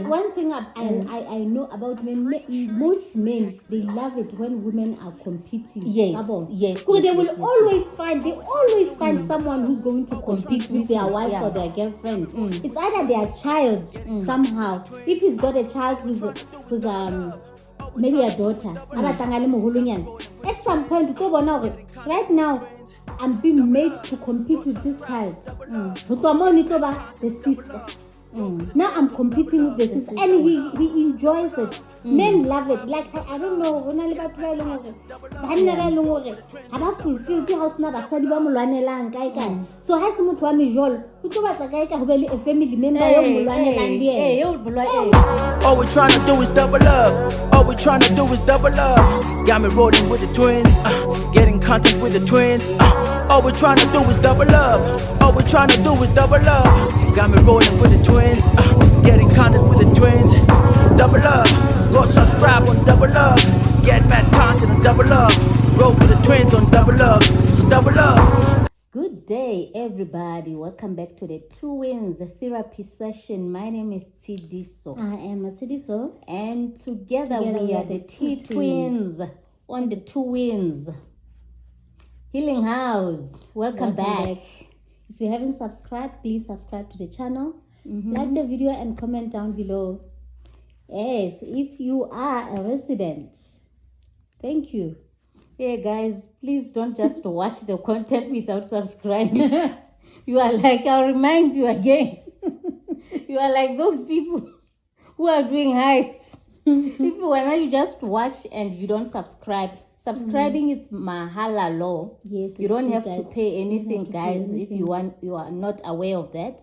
One thing I know about men, most men, they love it when women are competing. Yes. Because they will always find someone who's going to compete with their wife or their girlfriend. It's either their child somehow. If he's got a child who's maybe a daughter, at some point, right now, I'm being made to compete with this child. The sister. Now I'm competing with the sister, and he enjoys it. Men love it. Like I don't know, when I live at fulfill the house now, so has some to me jol. A family member. All we're trying to do is double up. All we're trying to do is double up. Got me rolling with the twins, getting content with the twins. All we're trying to do is double up. All we're trying to do is double up. Got me rolling with the twins, getting content with the twins. Double up, go subscribe on double up. Get mad content on double up. Roll with the twins on double up, so double up. Good day, everybody. Welcome back to the Two Wins Therapy Session. My name is Tidiso. I am Tidiso. And together we are the T-Twins on the Two Wins. Healing House. Welcome back. If you haven't subscribed, please subscribe to the channel. Like the video and comment down below. Yes, if you are a resident, thank you. Yeah, guys, please don't just watch the content without subscribing. You are like, I'll remind you again. You are like those people who are doing heists. When you just watch and you don't subscribe, subscribing is mahala law. Yes, you don't have to pay anything, guys. If you are not aware of that.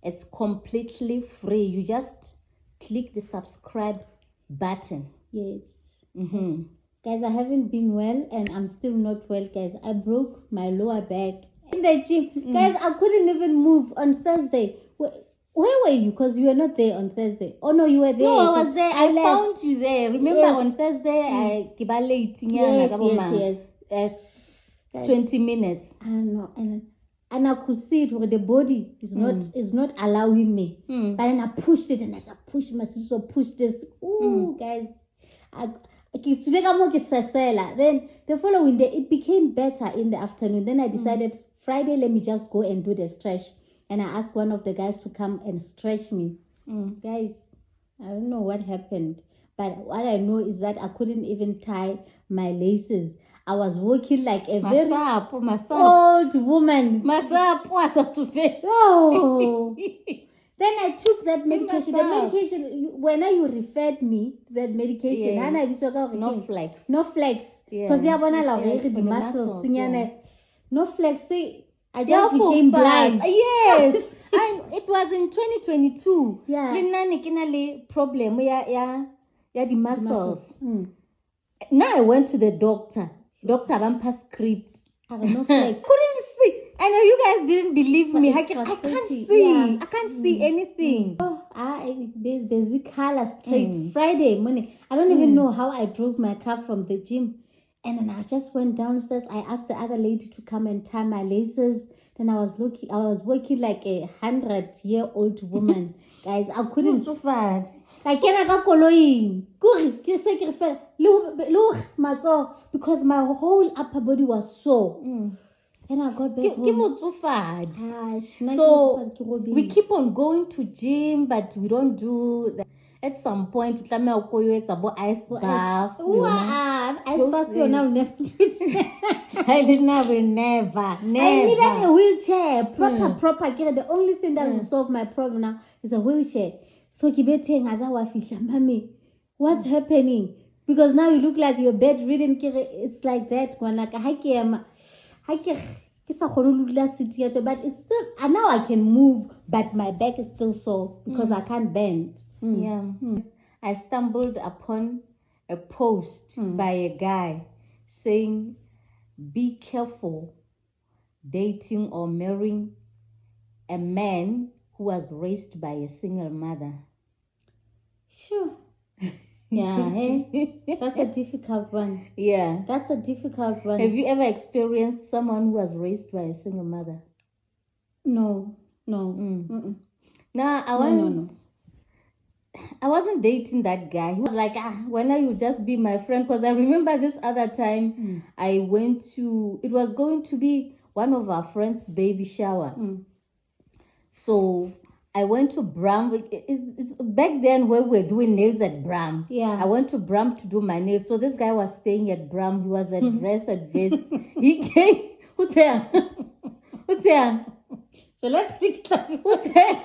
It's completely free. You just click the subscribe button. Yes. Guys, I haven't been well and I'm still not well, guys. I broke my lower back in the gym. Guys, I couldn't even move on Thursday. Where were you? Because you were not there on Thursday. Oh, no, you were there. No, I was there. I found you there. Remember on Thursday, I yes. 20 minutes. I know. And I could see it where the body is not allowing me. But then I pushed it and as I pushed myself, so push this. Ooh, guys. Then the following day, it became better in the afternoon. Then I decided Friday, let me just go and do the stretch. And I asked one of the guys to come and stretch me. Guys, I don't know what happened. But what I know is that I couldn't even tie my laces. I was walking like a very old woman. Oh. Then I took that medication. The medication, when you referred me to that medication, no flex. Because the muscles. No flex. I just became blind. Yes. And it was in 2022. Yeah. Problem. The muscles. Now I went to the doctor. Doctor Rampa script. I have no flex. Couldn't see. I know you guys didn't believe me. I can't see. I can't see anything. There's basic color straight. Friday morning. I don't even know how I drove my car from the gym. And then I just went downstairs. I asked the other lady to come and tie my laces. Then I was working like a 100-year-old woman. Guys, I couldn't. I can't go because my whole upper body was sore. And I got back home. So we keep on going to gym, but we don't do that. At some point, it's about ice bath. Ice bath, you now never. I will never. I needed a wheelchair, proper. The only thing that will solve my problem now is a wheelchair. So Mami, what's happening? Because now you look like you're bedridden. It's like that. But it's still, and now I can move, but my back is still sore because I can't bend. I stumbled upon a post by a guy saying, be careful dating or marrying a man who was raised by a single mother. Sure. Yeah, that's a difficult one. Yeah. That's a difficult one. Have you ever experienced someone who was raised by a single mother? No. Now, I once wasn't dating that guy. He was like, when are you just be my friend? Because I remember this other time I went to, it was going to be one of our friends' baby shower. So I went to Bram. It's back then where we were doing nails at Bram. Yeah. I went to Bram to do my nails. So this guy was staying at Bram. He was addressed at Vets. He came. Who's there? Who's there? So let's fix that. Who's there?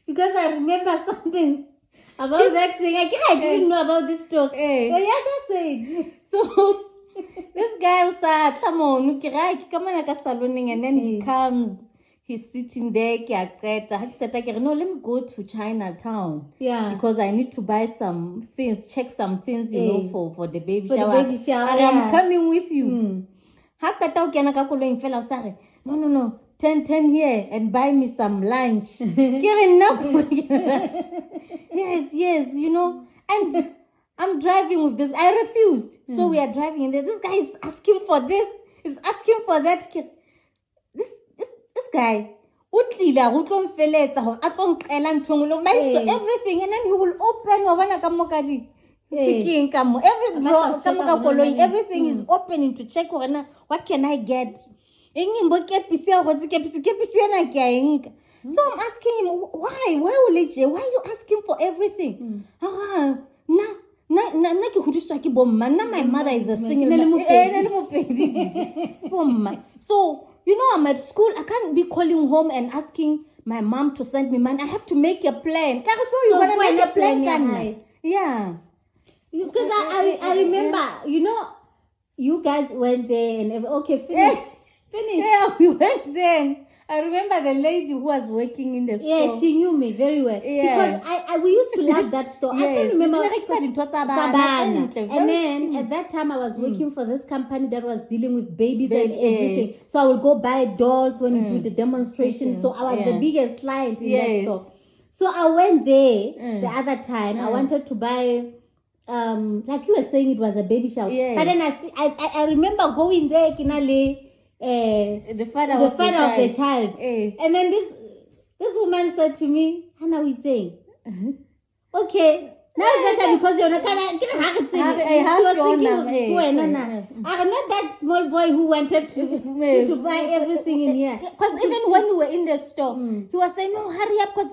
Because I remember something about that thing. I didn't know about this talk. Hey. So yeah, just say it. So this guy was like, come on, and then he comes. He's sitting there. No, let me go to Chinatown. Yeah. Because I need to buy some things, check some things, you know, for the baby For shower. the baby shower, And yeah. I'm coming with you. No. 10 here and buy me some lunch. Yes, you know. And I'm driving with this. I refused. So we are driving and this guy is asking for this. He's asking for that. This guy, everything, and then he will open everything is opening to check what can I get. So I'm asking him, why are you asking for everything? My mother is a single mother. So you know, I'm at school. I can't be calling home and asking my mom to send me money. I have to make a plan. So you gotta make a plan, yeah. Because I remember, you know, you guys went there and okay, finish. Yeah, we went there. I remember the lady who was working in the store. Yeah, she knew me very well. Yeah. Because we used to love that store. Yes. I can remember Sabana. And then at that time I was working for this company that was dealing with babies and everything. So I would go buy dolls when we do the demonstration. So I was the biggest client in that store. So I went there the other time. I wanted to buy like you were saying, it was a baby shower. Yes. But then I remember going there, Kinale. The father of the child. And then this woman said to me, Hannah, we saying, okay, now it's better because you're not I'm not that small boy who wanted to buy everything in here. Because even when we were in the store, he was saying, no, hurry up because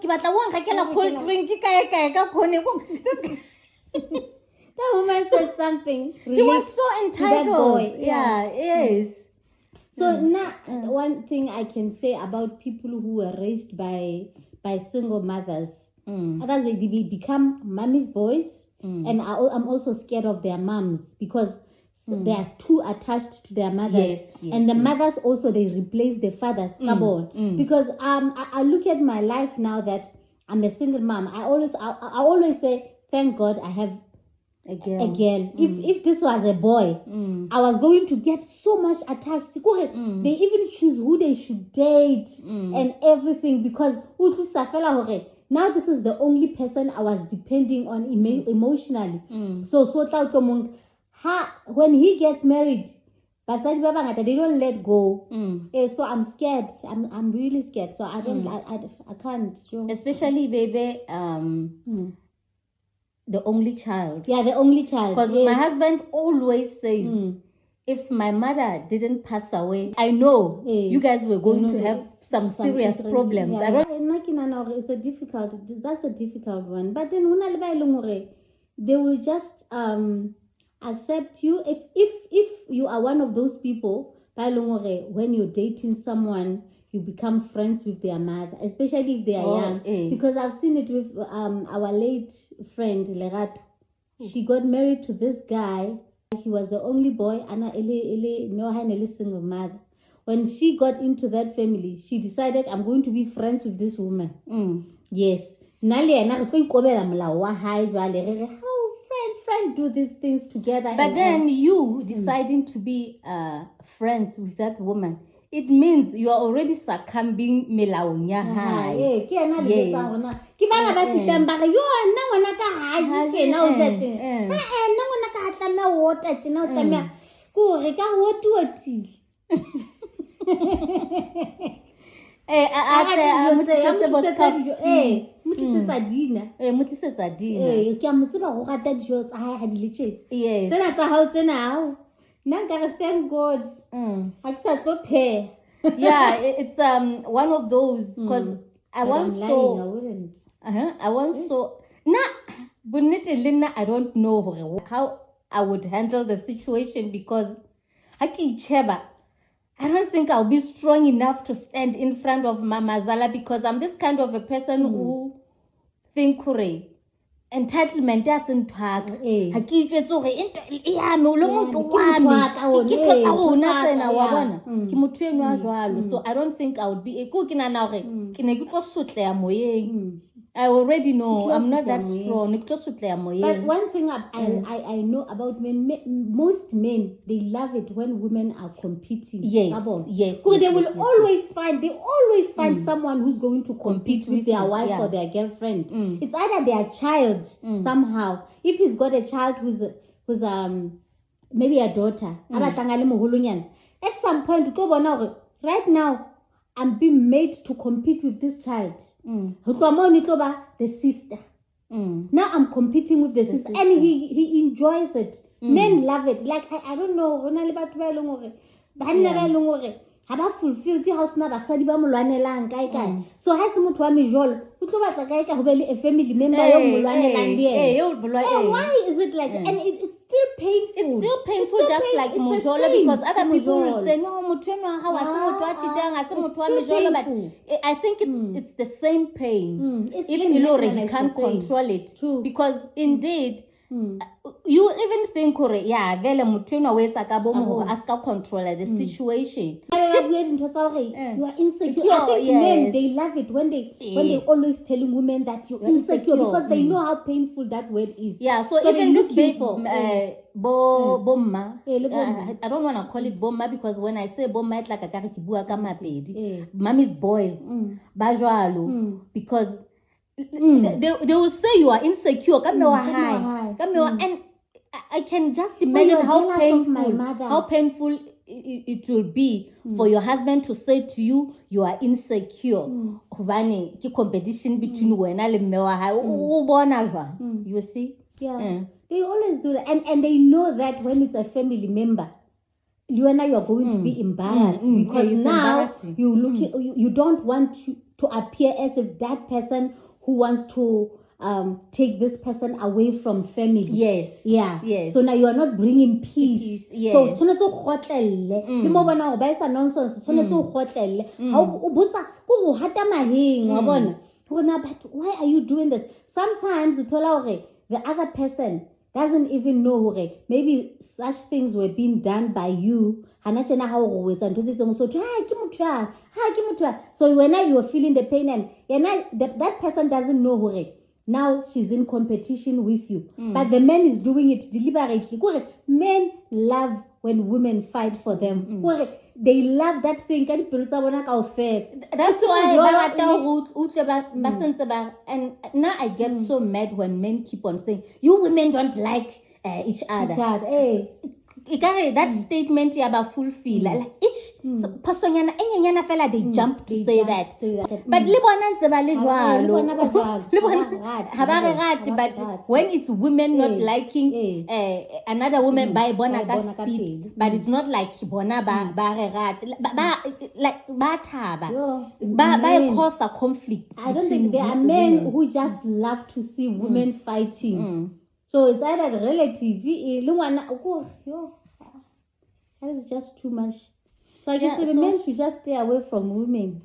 cold drink. That woman said something. He was so entitled. That boy. Yeah, yes. So now, one thing I can say about people who were raised by single mothers, others they become mommy's boys, and I'm also scared of their moms because they are too attached to their mothers, and the mothers also they replace the fathers. Because I look at my life now that I'm a single mom. I always say, thank God I have a girl. If this was a boy, I was going to get so much attached. They even choose who they should date and everything because now this is the only person I was depending on emotionally. So when he gets married, they don't let go. So I'm scared. I'm really scared. So I don't. I can't. Especially baby. The only child. Yeah, the only child. Because my husband always says, if my mother didn't pass away, I know you guys were going to have some serious problems. Yeah. It's that's a difficult one. But then they will just accept you if you are one of those people. When you're dating someone, you become friends with their mother, especially if they are young. Because I've seen it with our late friend, Lerat. She got married to this guy. He was the only boy, and single mother. When she got into that family, she decided, I'm going to be friends with this woman. Yes. Friend do these things together. But then you deciding to be friends with that woman, it means you are already succumbing melaunya high. motlisetsa dina motlisetsa dina ke a mo tseba go rata dijo tsa hae ga di le tšena yes tsena tsa hao tsena ao nna nkare thank god ga ke sa tlo pheya yeah it's one of those because I once saw I don't know how I would handle the situation because I don't think I'll be strong enough to stand in front of Mama Zala because I'm this kind of a person who think entitlement doesn't talk. Ha ke itse gore ya no lo motho wa me ke tlotla rona tsena wa bona ke motho eno a jwalo so I don't think I would be go ke nana gore ke ne ke tlo sotleya moyeng I already know I'm not that strong ke tlo sotleya moyeng. But one thing I know about men, most men they love it when women are competing. Yes because they will always find someone who's going to compete with their wife or their girlfriend. It's either their child somehow if he's got a child who's maybe a daughter at some point right now I'm being made to compete with this child. The sister. Now I'm competing with the sister. And he enjoys it. Men love it. Like I don't know. Haba fulfilled the house na basadi ba molwanelang kae so ha se motho wa mejolo o tlo batla kae ka go be le a family member yo molwanelang le why is it like and it's still painful just like mojolo because other people will say no motho eno ha wa se motho wa chitang ha se motho wa mejolo but I think it's the same pain if you know he can't control it because indeed you even think vele motho eno wa etsa ka bomo gore a ska control the situation. You are insecure. I think men they love it when they always telling women that you're insecure because they know how painful that word is. Yeah, so even looking for bomma. I don't want to call it bomma because when I say bomma it's like a kare ki bua ka mapedi. Mommy's boys. Bajwalo because they will say you are insecure. Come high. And I can just imagine how painful it will be for your husband to say to you, you are insecure. Ki competition between wena le mme wa hae. You see? Yeah. They always do that. And they know that when it's a family member, you and I are going to be embarrassed because now you don't want to appear as if that person who wants to take this person away from family. Yes. Yeah. Yes. So now you are not bringing peace. Yes. So tshwanetse go gotlelle. Le mo bona go ba etsa nonsense tshwanetse go gotlelle. Ha o botsa go go hata maheng wa bona. But why are you doing this? Sometimes you tell the other person doesn't even know maybe such things were being done by you. So when you are feeling the pain and that person doesn't know now she's in competition with you. But the man is doing it deliberately. Men love when women fight for them. They love that thing. That's why and now I get so mad when men keep on saying, you women don't like each other. That statement about fulfill like each person they jump to say that. But but when it's women not liking another woman by bona speed, but it's not like bona like ba cause a conflict. I don't think there are men who just love to see women fighting. So it's either relative, that is just too much. So I guess the men should just stay away from women.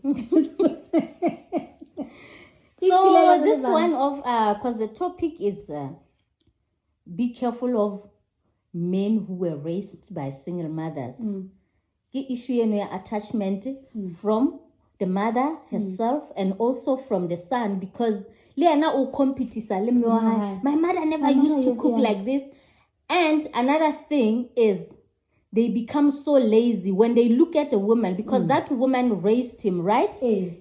So this one of because the topic is be careful of men who were raised by single mothers. Issue attachment from the mother herself and also from the son because my mother never used to cook like this. And another thing is they become so lazy when they look at a woman because that woman raised him, right? The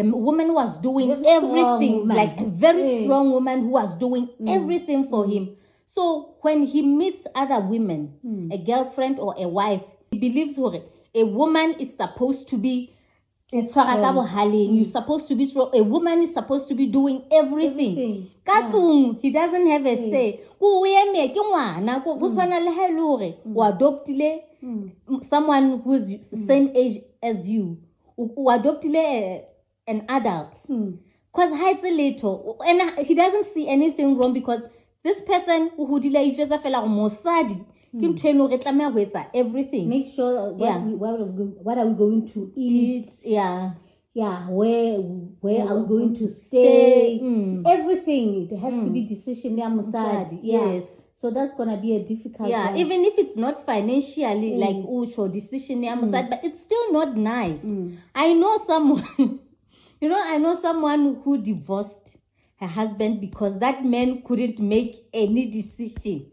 woman was doing everything, like a very strong woman who was doing everything for him. So when he meets other women, a girlfriend or a wife, he believes a woman is supposed to be It's You're supposed to be strong. A woman is supposed to be doing everything. Katung, he doesn't have a say. Someone who's the same age as you. Adopt an adult. Because he's a little. And he doesn't see anything wrong because this person who delayed Mosadi. Everything. Make sure what are we going to eat? Yeah, where are we going to stay? Everything. There has to be decision there, Musad. Yes. So that's gonna be a difficult one. Even if it's not financially like or decision there, Musad, but it's still not nice. I know someone I know someone who divorced her husband because that man couldn't make any decision.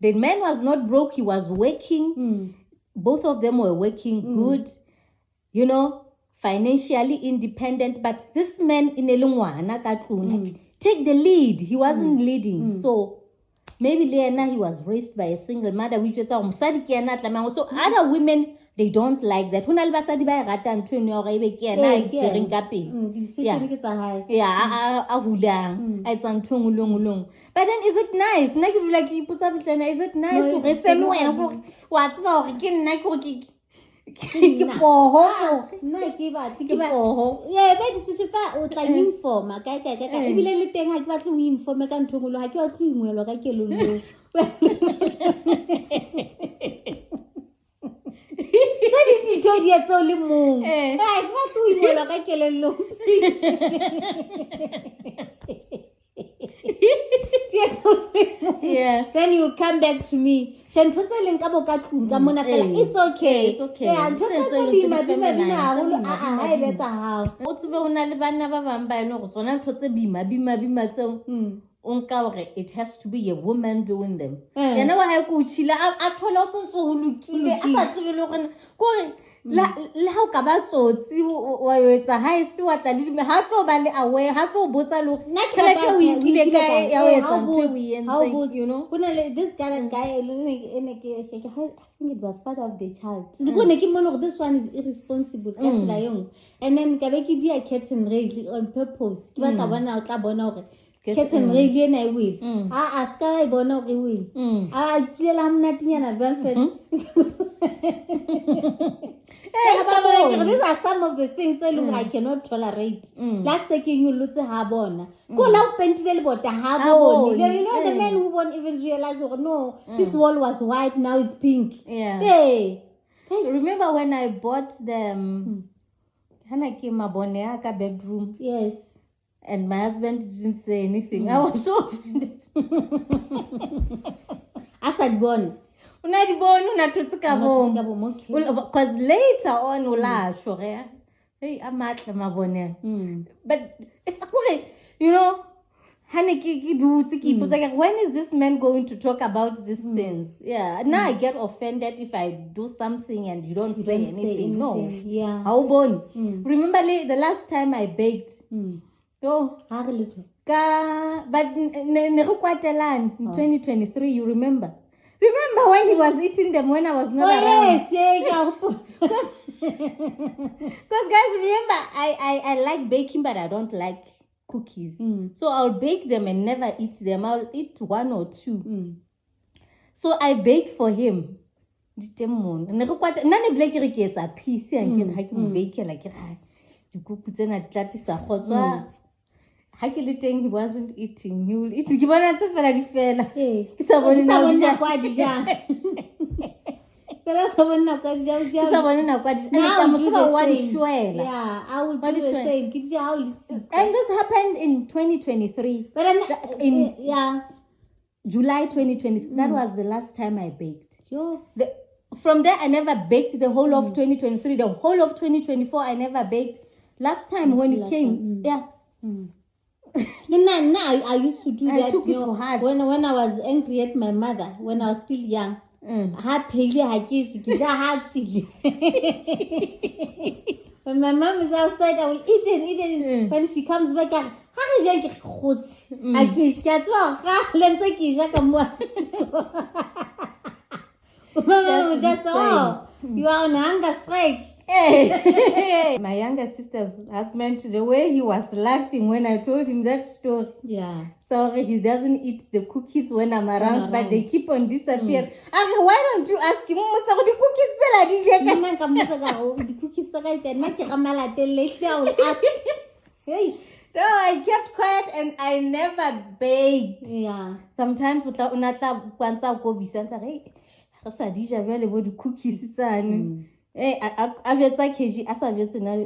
The man was not broke, he was working. Both of them were working good, financially independent. But this man in Elungwana, take the lead. He wasn't leading. So maybe Leana, he was raised by a single mother, which was so other women, they don't like that. Decision gets a high. But then is it nice? Is it nice? Yeah, but decision like inform. Ebile le teng ha ke batla ho inform ka nthongolo ha ke wa tlo ingwelwa ka kelello. Di todi ya tso le mong. Ha ke batla ho ingwelwa ka kelello. Yeah. Then you come back to me. It's okay. It's okay. Yeah, it has to be a woman doing them. La how ka ba tsotsi wa etsa ha e se wa tla le ha tlo ba le aware ha tlo botsa lo na tšhelete o ikile ka ya etsa ntwe o entseng this guy I think it was part of the child this one is irresponsible and then ka be ke dia curtain rail on purpose ke batla bona o tla bona hore curtain rail ena e will ska e bona hore will tlela mnatinyana velvet. These are some of the things I cannot tolerate. Like saying you look at Habona. Go loud pentile bota Habon. The men who won't even realize, this wall was white, now it's pink. Yeah. Hey. Remember when I bought the Hanaki Maboneaka bedroom? Yes. And my husband didn't say anything. I was so offended. As I'd gone. Because later on, but it's okay, when is this man going to talk about these things? Yeah, now I get offended if I do something and you don't say anything. No, yeah. How born? Remember the last time I baked? How little? But in 2023, you remember? Remember when he was eating them when I was not around? Yes. Because guys, remember, I like baking, but I don't like cookies. So I'll bake them and never eat them. I'll eat one or two. So I bake for him. He wasn't eating. He will eat. He Yeah, I will do the same. And this happened in 2023. But in July 2023. That was the last time I baked. Sure. From there, I never baked the whole of 2023. The whole of 2024, I never baked. Last time when you came, No, I used to do that. I took it to heart. When I was angry at my mother, when I was still young. When my mom is outside, I will eat it. When she comes back, I Mama will just You are on hunger strike. Hey. My younger sister's husband, the way he was laughing when I told him that story. Yeah. So he doesn't eat the cookies when I'm around, but they keep on disappearing. I mean, why don't you ask him, the cookies The cookies I will ask. Hey. No, I kept quiet and I never begged. Yeah. Sometimes hey, the cookies. Hey,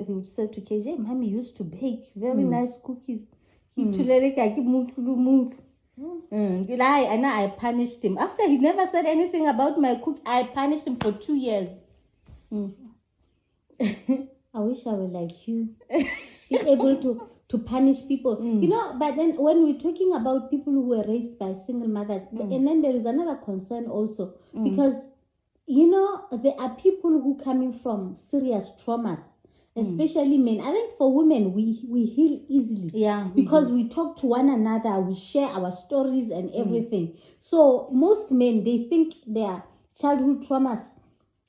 he would say to KJ, Mommy used to bake very nice cookies. And I punished him. After he never said anything about my cook, I punished him for 2 years. I wish I were like you. Be able to punish people. You know, but then when we're talking about people who were raised by single mothers, and then there is another concern also. Because, you know, there are people who coming from serious traumas, especially men. I think for women, we heal easily. Yeah. Because we talk to one another, we share our stories and everything. So most men, they think their childhood traumas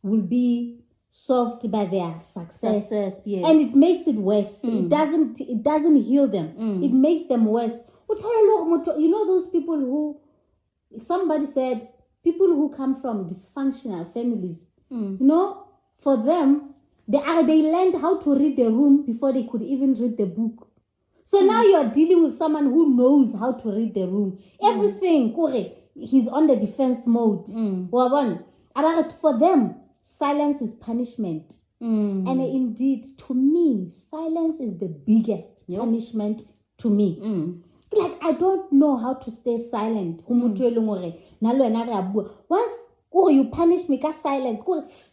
will be solved by their success. Yes. And it makes it worse. It doesn't heal them. It makes them worse. You know those people who, somebody said, people who come from dysfunctional families, you know, for them, they learned how to read the room before they could even read the book. So now you are dealing with someone who knows how to read the room. Everything, he's on the defense mode. For them, silence is punishment. And indeed, to me, silence is the biggest punishment to me. Like, I don't know how to stay silent. Once you punish me with silence,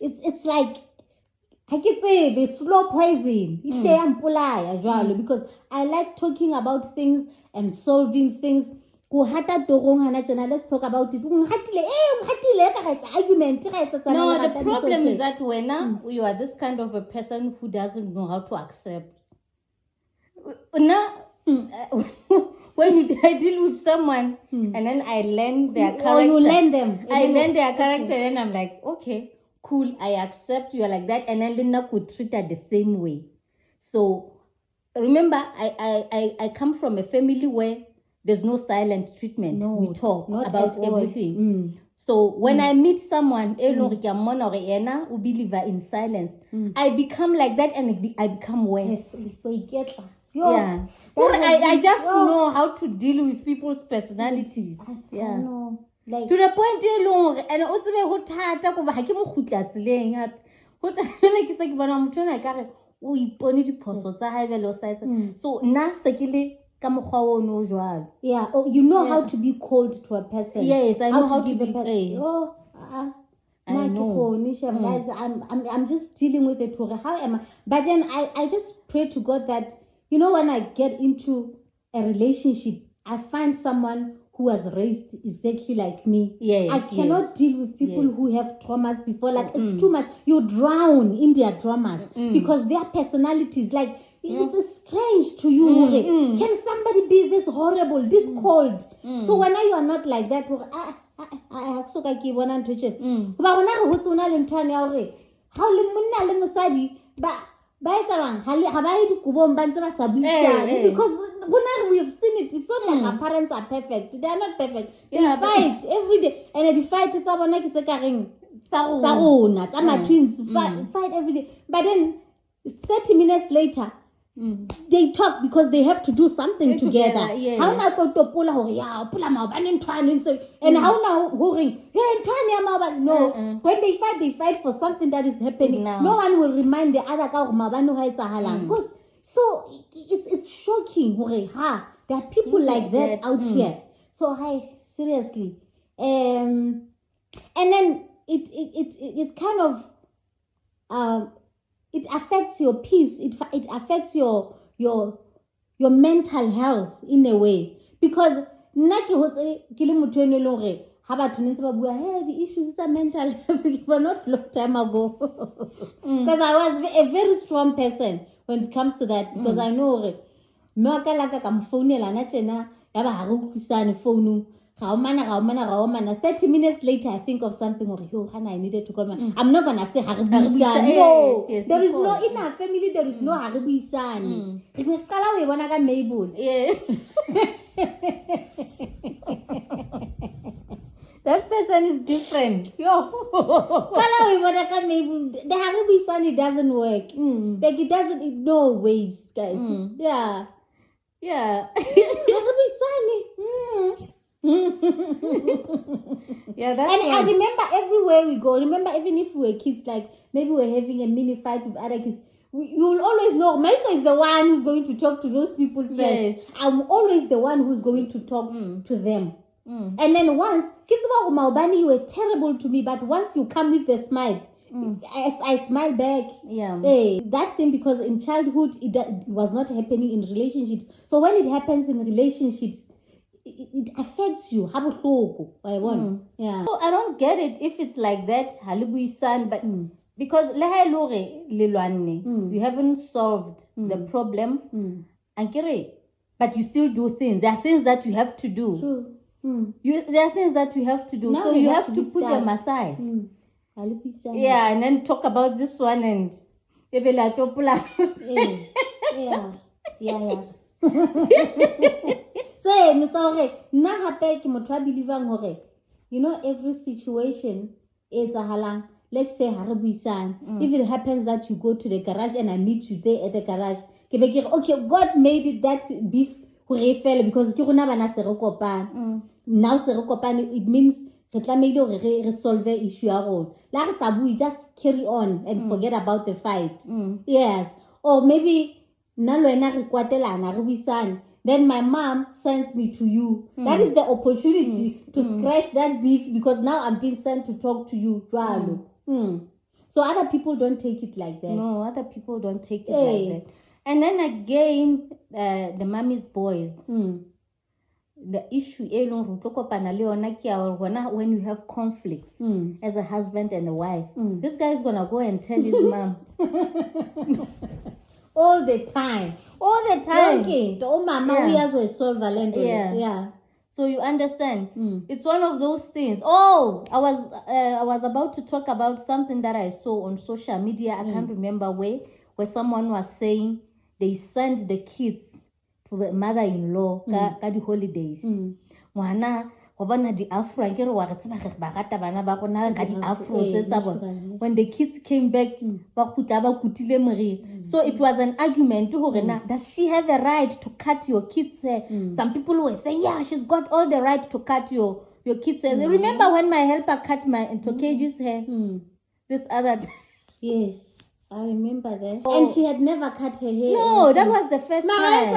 it's like, I could say the slow poison. Because I like talking about things and solving things. Let's talk about it. No, the problem is that when you are this kind of a person who doesn't know how to accept. When I deal with someone and then I learn their character. Or you learn them. I learn their character and I'm like, okay, cool, I accept you are like that. And then Linda could treat her the same way. So remember, I come from a family where there's no silent treatment. No, we talk about everything. So when I meet someone, who believer in silence, I become like that and I become worse. Yes, Yeah. I just know how to deal with people's personalities. Yeah. No. Like, to the point and also ho thata go ba ha ke mo khutla tseleng hape ho tsela ke se ke bona motho na ka re o ipone diphoso tsa hae velo size so na se ke le ka mogwa o no jwalo. Yeah, you know how to be cold to a person. Yes, I know how to be I know. Guys, I'm just dealing with it. How am I? But then I just pray to God that, you know, when I get into a relationship, I find someone who was raised exactly like me. I cannot deal with people who have traumas before. Like, it's too much. You drown in their traumas because their personalities, like, it's strange to you. Can somebody be this horrible, this cold? So when you are not like that, how because we have seen it. It's not like our parents are perfect. They are not perfect. They fight every day. And they fight twins fight every day. But then 30 minutes later, they talk because they have to do something together. How now for to pull and how now no. When they fight for something that is happening. No one will remind the other because so it's shocking. There are people like that out here. So seriously. And then it kind of it affects your peace. It affects your mental health in a way. Because the issues are mental health were not long time ago. Because I was a very strong person when it comes to that. Because I know 30 minutes later, I think of something, I needed to call my... I'm not going to say Haribisan. No, yes, there is no, in our family, there is no Haribisan. Yeah. That person is different. Yo. The Haribisan, it doesn't work. Like, it doesn't, no ways, guys. Yeah. Yeah. Yeah, that's and I remember everywhere we go, even if we were kids, like maybe we're having a mini fight with other kids, you will always know Maisha is the one who's going to talk to those people first. Yes. I'm always the one who's going to talk to them. And then once kids you were terrible to me, but once you come with a smile, I smile back. Yeah. Hey, that thing, because in childhood it was not happening in relationships. So when it happens in relationships, it affects you. Yeah. So I don't get it if it's like that, Halibu-san, but because you haven't solved the problem, but you still do things. There are things that you have to do. True. There are things that you have to do. Now so you have to put start. them aside. Yeah, and then talk about this one and yeah. So every situation is a halang. Let's say if it happens that you go to the garage and I meet you there at the garage, okay, God made it that beef because now it means resolve the issue. We just carry on and forget about the fight. Yes. Or maybe then my mom sends me to you. That is the opportunity to scratch that beef, because now I'm being sent to talk to you. So other people don't take it like that. No, other people don't take it like that. And then again, the mommy's boys. The issue when you have conflicts as a husband and a wife, this guy is gonna go and tell his mom all the time. Okay, the old mama we solve yeah. So you understand, it's one of those things. I was about to talk about something that I saw on social media. I can't remember where someone was saying they send the kids to the mother-in-law ka the holidays. When the kids came back, so it was an argument. Does she have a right to cut your kids' hair? Some people were saying, yeah, she's got all the right to cut your kids' hair. Remember when my helper cut my Tokeji's hair? This other time. Yes, I remember that. And she had never cut her hair. No, that was the first time.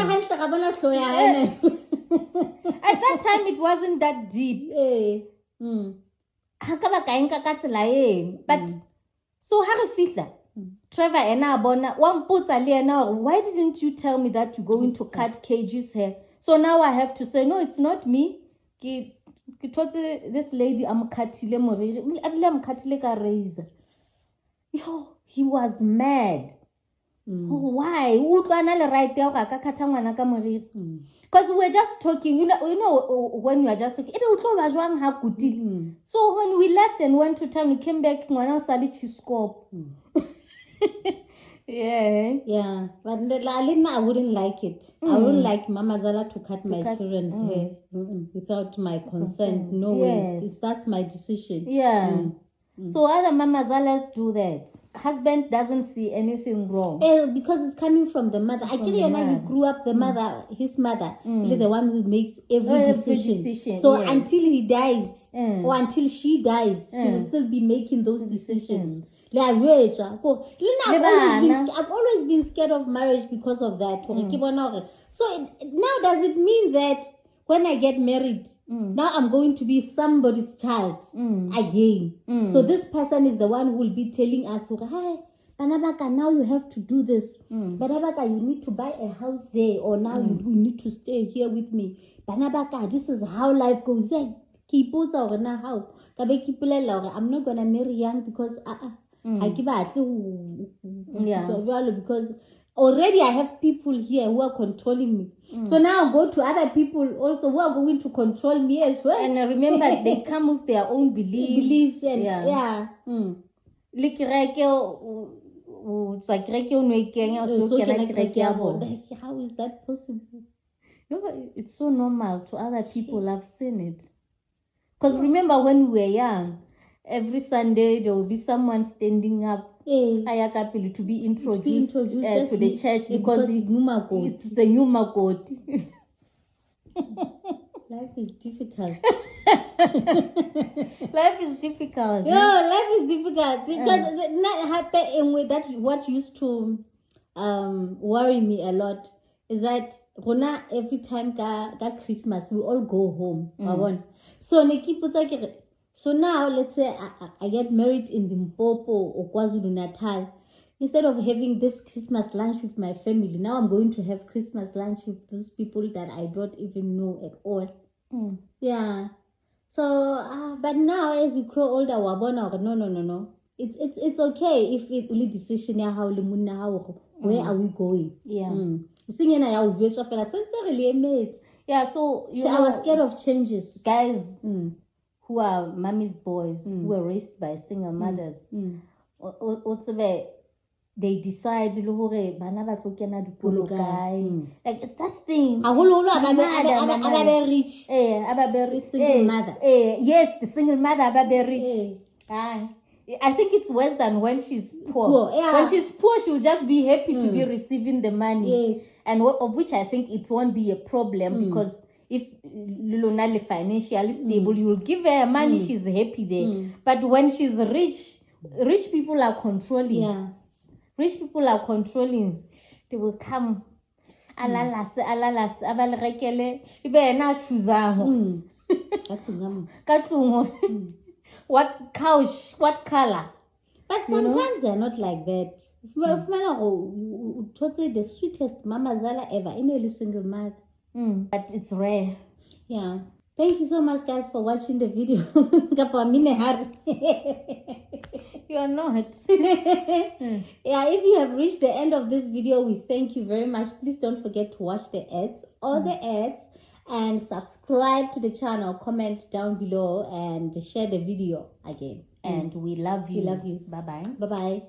At that time, it wasn't that deep. But so how Trevor and Abona, one puts now. Why didn't you tell me that you're going to cut KG's hair? So now I have to say, no, it's not me. This lady, I'm cutting a razor. Yo, he was mad. Why? Because we're just talking, you know, when you are just talking, so when we left and went to town, we came back, yeah, but I wouldn't like it. I wouldn't like Mama Zala to cut my children's hair without my consent. No ways. That's my decision. Yeah. So other Mama Zalas do that. Husband doesn't see anything wrong. Because it's coming from the mother. I think he grew up, his mother, the one who makes every decision. So until he dies, or until she dies, she will still be making those decisions. I've always been scared of marriage because of that. So now does it mean that when I get married, now I'm going to be somebody's child again? So this person is the one who will be telling us, hi, Banabaka, now you have to do this. Banabaka, you need to buy a house there, or now you need to stay here with me. Banabaka, this is how life goes. I'm not going to marry young because I give because already I have people here who are controlling me. So now I go to other people also who are going to control me as well. And remember, they come with their own beliefs. And yeah. Like, how is that possible? It's so normal to other people. I've seen it. Because remember when we were young, every Sunday there will be someone standing up to be introduced to the church because it's the new Makoti. Life is difficult. Life is difficult. Yeah, life is difficult because not happen with that. What used to worry me a lot is that every time that Christmas we all go home. So now let's say I get married in Limpopo or KwaZulu-Natal. Instead of having this Christmas lunch with my family, now I'm going to have Christmas lunch with those people that I don't even know at all. Yeah. So, but now as you grow older, no. It's okay if it's a decision how where are we going? Yeah. Yeah, so I was scared of changes. Guys who are mommy's boys, who were raised by single mothers, they decide like it's that thing. Rich. Single mother. Yes, the single mother rich. I think it's worse than when she's poor. When she's poor, she'll just be happy to be receiving the money. Yes. And of which I think it won't be a problem because if Lulonali financially stable, you will give her money, she's happy there. But when she's rich people are controlling. Yeah. Rich people are controlling. They will come. Alalas, abalrekele. Ibe na chuzaho. What couch? What color? But sometimes they're not like that. The sweetest mama zala ever in a single mother. But it's rare. Yeah. Thank you so much, guys, for watching the video. You are not. Yeah, if you have reached the end of this video, we thank you very much. Please don't forget to watch the ads, and subscribe to the channel, comment down below, and share the video again. And we love you. We love you. Bye-bye. Bye-bye.